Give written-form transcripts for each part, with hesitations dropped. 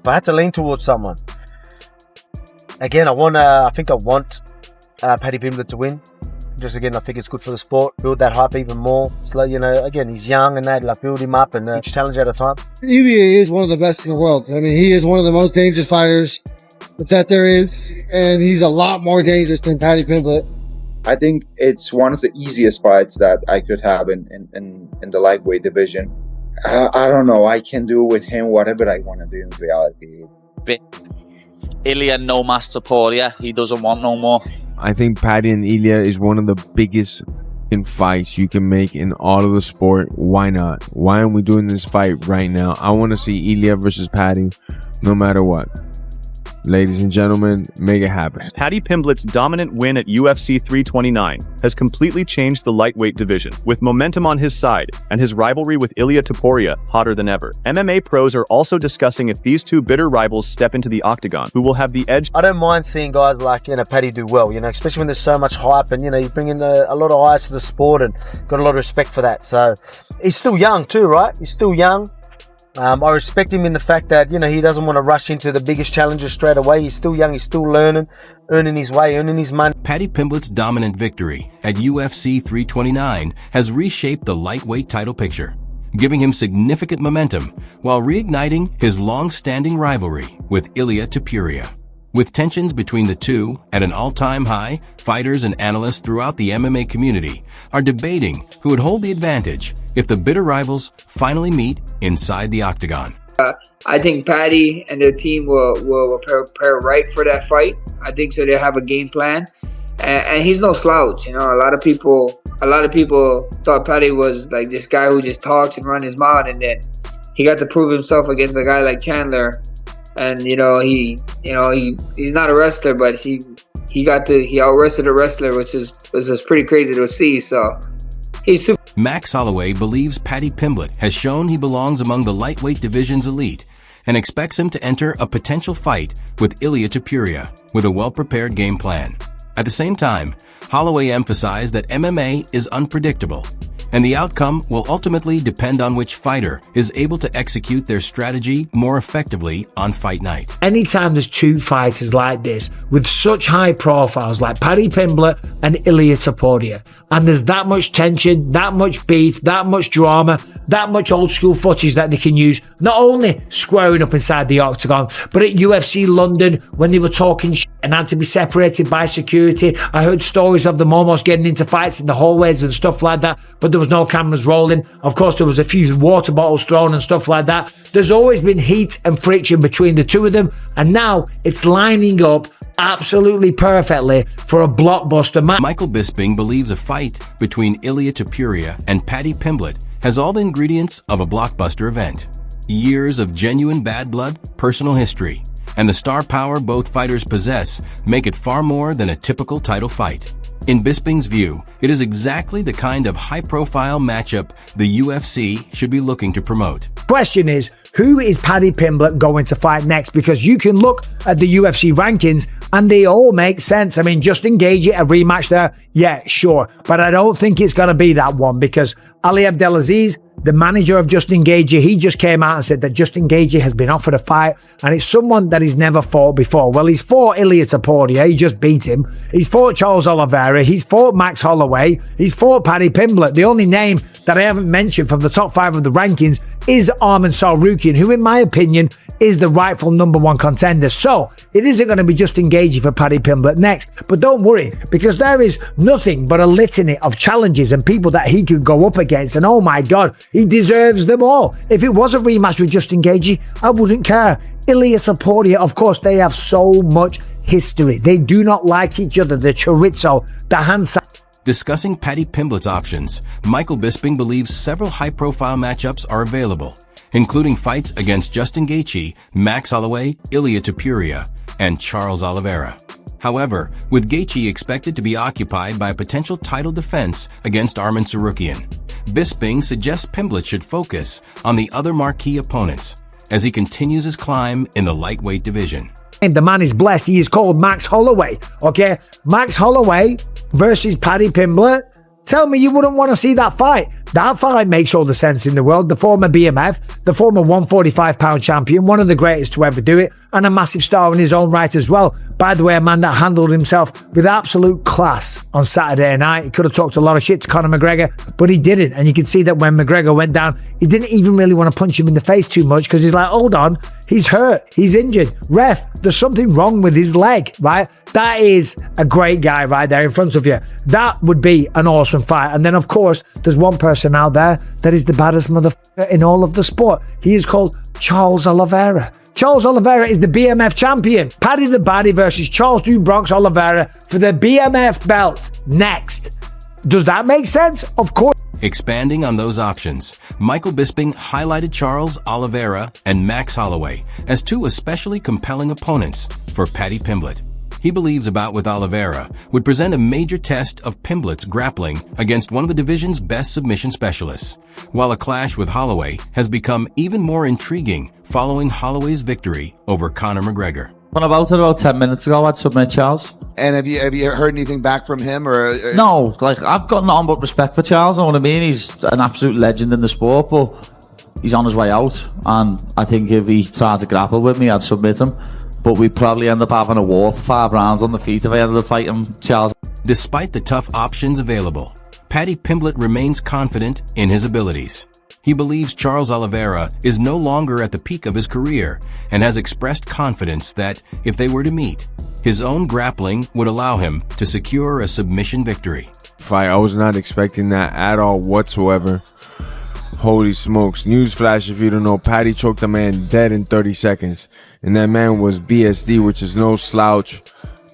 If I had to lean towards someone, again, I think I want Paddy Pimblett to win. Just again, I think it's good for the sport. Build that hype even more. So, again, he's young and that, like, build him up and each challenge at a time. Ilia is one of the best in the world. I mean, he is one of the most dangerous fighters that there is, and he's a lot more dangerous than Paddy Pimblett. I think it's one of the easiest fights that I could have in the lightweight division. I don't know. I can do with him whatever I want to do in reality. Ilia no mas Topuria. He doesn't want no more. I think Paddy and Ilia is one of the biggest fights you can make in all of the sport. Why not? Why aren't we doing this fight right now? I want to see Ilia versus Paddy no matter what. Ladies and gentlemen, make it happen. Paddy Pimblett's dominant win at UFC 329 has completely changed the lightweight division, with momentum on his side and his rivalry with Ilia Topuria hotter than ever. MMA pros are also discussing if these two bitter rivals step into the octagon, who will have the edge. I don't mind seeing guys like, Paddy do well, especially when there's so much hype and, you bring in a lot of eyes to the sport and got a lot of respect for that. So he's still young too, right? He's still young. I respect him in the fact that, he doesn't want to rush into the biggest challenges straight away. He's still young. He's still learning, earning his way, earning his money. Paddy Pimblett's dominant victory at UFC 329 has reshaped the lightweight title picture, giving him significant momentum while reigniting his long-standing rivalry with Ilia Topuria. With tensions between the two at an all-time high, fighters and analysts throughout the MMA community are debating who would hold the advantage if the bitter rivals finally meet inside the octagon. I think Paddy and their team will prepare right for that fight. I think so. They have a game plan, and he's no slouch. A lot of people thought Paddy was like this guy who just talks and runs his mouth, and then he got to prove himself against a guy like Chandler. And he's not a wrestler, but he out-wrestled a wrestler, which is pretty crazy to see. So he's super. Max Holloway believes Paddy Pimblett has shown he belongs among the lightweight division's elite and expects him to enter a potential fight with Ilia Topuria with a well-prepared game plan. At the same time, Holloway emphasized that MMA is unpredictable, and the outcome will ultimately depend on which fighter is able to execute their strategy more effectively on fight night. Anytime there's two fighters like this, with such high profiles like Paddy Pimblett and Ilia Topuria, and there's that much tension, that much beef, that much drama, that much old school footage that they can use, not only squaring up inside the octagon, but at UFC London when they were talking shit and had to be separated by security. I heard stories of them almost getting into fights in the hallways and stuff like that, but there was no cameras rolling. Of course, there was a few water bottles thrown and stuff like that. There's always been heat and friction between the two of them, and now it's lining up absolutely perfectly for a blockbuster match. Michael Bisping believes a fight between Ilia Topuria and Paddy Pimblett has all the ingredients of a blockbuster event. Years of genuine bad blood, personal history, and the star power both fighters possess make it far more than a typical title fight. In Bisping's view, it is exactly the kind of high-profile matchup the UFC should be looking to promote. Question is, who is Paddy Pimblett going to fight next? Because you can look at the UFC rankings and they all make sense. I mean, Justin Gaethje, a rematch there, yeah, sure. But I don't think it's going to be that one because Ali Abdelaziz, the manager of Justin Gaethje, he just came out and said that Justin Gaethje has been offered a fight and it's someone that he's never fought before. Well, he's fought Ilia Topuria, he just beat him. He's fought Charles Oliveira, he's fought Max Holloway, he's fought Paddy Pimblett. The only name that I haven't mentioned from the top 5 of the rankings is Arman Tsarukyan, who in my opinion is the rightful #1 contender. So it isn't going to be Justin Gaethje for Paddy Pimblett next. But don't worry, because there is nothing but a litany of challenges and people that he could go up against. And oh my God, he deserves them all. If it was a rematch with Justin Gaethje, I wouldn't care. Ilia Topuria, of course, they have so much history. They do not like each other. The chorizo, the hand. Discussing Paddy Pimblett's options, Michael Bisping believes several high-profile matchups are available, including fights against Justin Gaethje, Max Holloway, Ilia Topuria, and Charles Oliveira. However, with Gaethje expected to be occupied by a potential title defense against Arman Tsarukyan, Bisping suggests Pimblett should focus on the other marquee opponents as he continues his climb in the lightweight division. The man is blessed. He is called Max Holloway. Okay, Max Holloway versus Paddy Pimblett. Tell me you wouldn't want to see that fight. That fight makes all the sense in the world. The former BMF, the former 145-pound champion, one of the greatest to ever do it, and a massive star in his own right as well. By the way, a man that handled himself with absolute class on Saturday night. He could have talked a lot of shit to Conor McGregor, but he didn't. And you can see that when McGregor went down, he didn't even really want to punch him in the face too much because he's like, hold on, he's hurt, he's injured. Ref, there's something wrong with his leg, right? That is a great guy right there in front of you. That would be an awesome fight. And then, of course, there's one person out there that is the baddest motherfucker in all of the sport. He is called Charles Oliveira. Charles Oliveira is the BMF champion. Paddy the Baddy versus Charles Du Bronx Oliveira for the BMF belt next. Does that make sense? Of course. Expanding on those options, Michael Bisping highlighted Charles Oliveira and Max Holloway as two especially compelling opponents for Paddy Pimblett. He believes a bout with Oliveira would present a major test of Pimblett's grappling against one of the division's best submission specialists, while a clash with Holloway has become even more intriguing following Holloway's victory over Conor McGregor. When about 10 minutes ago, I'd submit Charles. And have you heard anything back from him or? No, like I've got nothing but respect for Charles. You know what I mean? He's an absolute legend in the sport, but he's on his way out. And I think if he tried to grapple with me, I'd submit him. But we'd probably end up having a war for 5 rounds on the feet if I ended up fighting Charles. Despite the tough options available, Paddy Pimblett remains confident in his abilities. He believes Charles Oliveira is no longer at the peak of his career and has expressed confidence that if they were to meet, his own grappling would allow him to secure a submission victory. I was not expecting that at all whatsoever. Holy smokes. Newsflash, if you don't know, Paddy choked a man dead in 30 seconds. And that man was BSD, which is no slouch.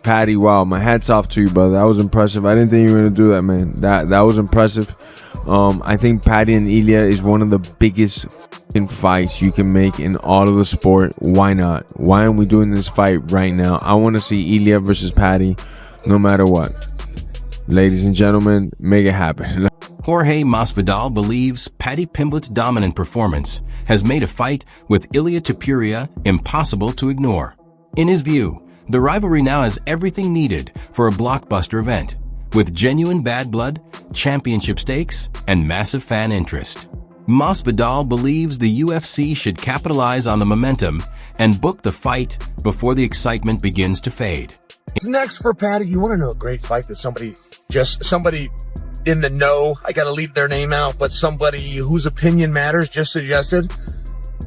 Paddy, wow, my hat's off to you, brother. That was impressive. I didn't think you were going to do that, man. That was impressive. I think Paddy and Ilia is one of the biggest fights you can make in all of the sport. Why not? Why aren't we doing this fight right now? I want to see Ilia versus Paddy no matter what. Ladies and gentlemen, make it happen. Jorge Masvidal believes Paddy Pimblett's dominant performance has made a fight with Ilia Topuria impossible to ignore. In his view, the rivalry now has everything needed for a blockbuster event, with genuine bad blood, championship stakes, and massive fan interest. Masvidal believes the UFC should capitalize on the momentum and book the fight before the excitement begins to fade. Next for Paddy, you want to know a great fight that somebody in the know, I gotta leave their name out, but somebody whose opinion matters just suggested?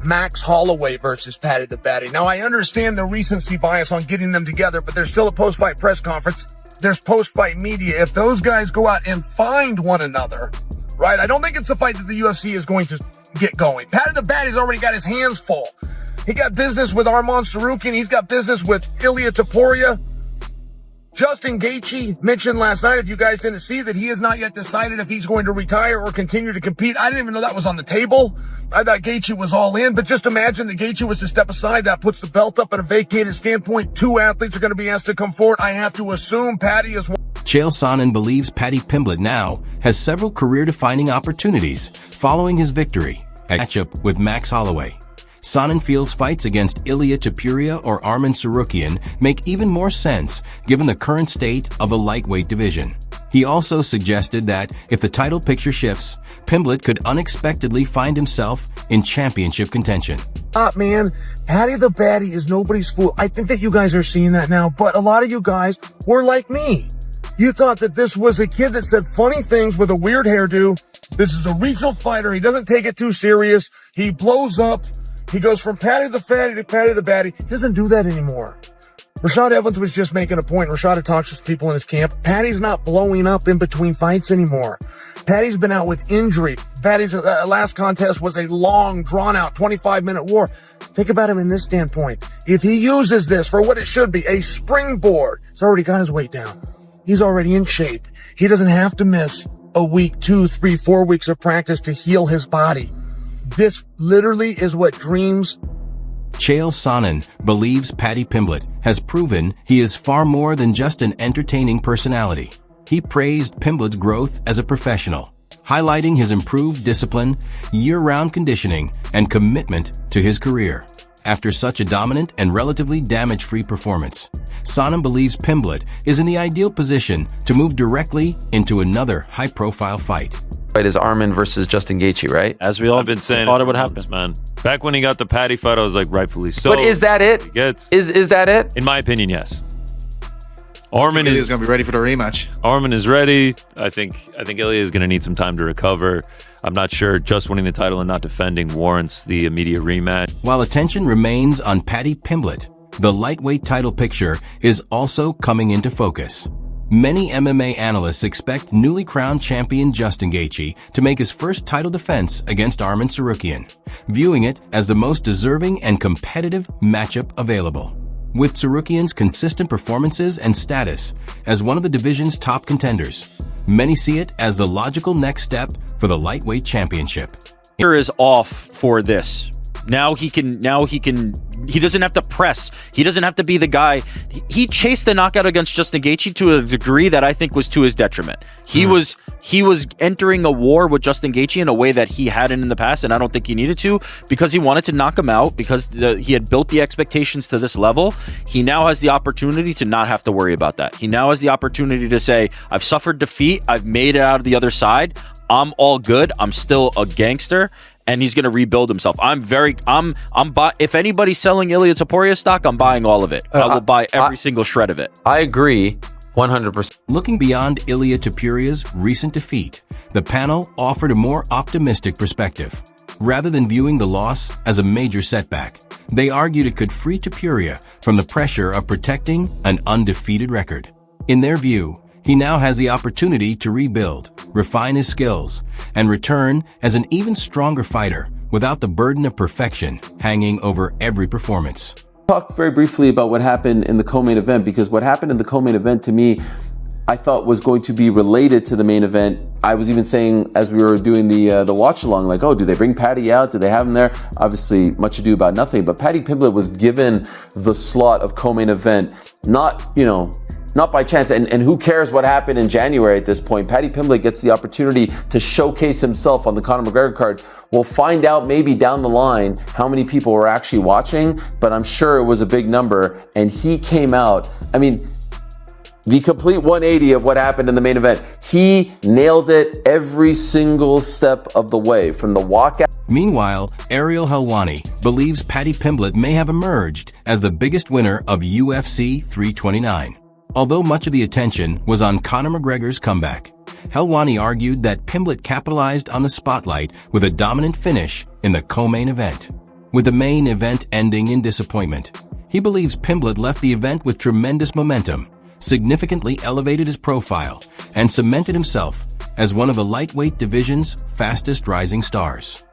Max Holloway versus Paddy the Baddy. Now, I understand the recency bias on getting them together, but there's still a post-fight press conference. There's post-fight media. If those guys go out and find one another, right? I don't think it's a fight that the UFC is going to get going. Paddy the Baddy's already got his hands full. He got business with Arman Tsarukyan. He's got business with Ilia Topuria. Justin Gaethje mentioned last night, if you guys didn't see, that he has not yet decided if he's going to retire or continue to compete. I didn't even know that was on the table. I thought Gaethje was all in, but just imagine that Gaethje was to step aside. That puts the belt up at a vacated standpoint. 2 athletes are going to be asked to come forward. I have to assume Paddy is one. Chael Sonnen believes Paddy Pimblett now has several career-defining opportunities following his victory at matchup with Max Holloway. Sonnen feels fights against Ilia Topuria or Arman Tsarukyan make even more sense given the current state of the lightweight division. He also suggested that if the title picture shifts, Pimblett could unexpectedly find himself in championship contention. Man, Paddy the Baddy is nobody's fool. I think that you guys are seeing that now, but a lot of you guys were like me. You thought that this was a kid that said funny things with a weird hairdo. This is a regional fighter. He doesn't take it too serious. He blows up. He goes from Paddy the Fatty to Paddy the Baddy. He doesn't do that anymore. Rashad Evans was just making a point. Rashad had talked to people in his camp. Paddy's not blowing up in between fights anymore. Paddy's been out with injury. Paddy's last contest was a long, drawn-out, 25-minute war. Think about him in this standpoint. If he uses this for what it should be, a springboard, he's already got his weight down. He's already in shape. He doesn't have to miss a week, 2, 3, 4 weeks of practice to heal his body. This literally is what dreams. Chael Sonnen believes Paddy Pimblett has proven he is far more than just an entertaining personality. He praised Pimblett's growth as a professional, highlighting his improved discipline, year-round conditioning, and commitment to his career. after such a dominant and relatively damage-free performance. Sonam believes Pimblett is in the ideal position to move directly into another high-profile fight. Fight is Arman versus Justin Gaethje, right? As we all have been saying, thought it would happen, man. Back when he got the Paddy fight, I was like, rightfully so. But is that it? Is that it? In my opinion, yes. Arman is going to be ready for the rematch. Arman is ready. I think Ilia is going to need some time to recover. I'm not sure just winning the title and not defending warrants the immediate rematch. While attention remains on Paddy Pimblett, the lightweight title picture is also coming into focus. Many MMA analysts expect newly crowned champion Justin Gaethje to make his first title defense against Arman Tsarukyan, viewing it as the most deserving and competitive matchup available. With Tsarukyan's consistent performances and status as one of the division's top contenders, many see it as the logical next step for the lightweight championship. Is off for this. Now he doesn't have to press. He doesn't have to be the guy. He chased the knockout against Justin Gaethje to a degree that I think was to his detriment. He was entering a war with Justin Gaethje in a way that he hadn't in the past, and I don't think he needed to, because he wanted to knock him out, because he had built the expectations to this level. He now has the opportunity to not have to worry about that. He now has the opportunity to say, I've suffered defeat. I've made it out of the other side. I'm all good. I'm still a gangster. And he's going to rebuild himself. If anybody's selling Ilia Topuria stock, I'm buying all of it. I will buy every single shred of it. I agree 100%. Looking beyond Ilia Topuria's recent defeat, the panel offered a more optimistic perspective. Rather than viewing the loss as a major setback, they argued it could free Topuria from the pressure of protecting an undefeated record. In their view, he now has the opportunity to rebuild, refine his skills, and return as an even stronger fighter without the burden of perfection hanging over every performance. Talk very briefly about what happened in the co-main event, because what happened in the co-main event to me, I thought was going to be related to the main event. I was even saying as we were doing the watch along, like, oh, do they bring Paddy out? Do they have him there? Obviously, much ado about nothing. But Paddy Pimblett was given the slot of co-main event, not by chance, and who cares what happened in January at this point. Paddy Pimblett gets the opportunity to showcase himself on the Conor McGregor card. We'll find out maybe down the line how many people were actually watching, but I'm sure it was a big number, and he came out. I mean, the complete 180 of what happened in the main event. He nailed it every single step of the way, from the walkout. Meanwhile, Ariel Helwani believes Paddy Pimblett may have emerged as the biggest winner of UFC 329. Although much of the attention was on Conor McGregor's comeback, Helwani argued that Pimblett capitalized on the spotlight with a dominant finish in the co-main event. With the main event ending in disappointment, he believes Pimblett left the event with tremendous momentum, significantly elevated his profile, and cemented himself as one of the lightweight division's fastest rising stars.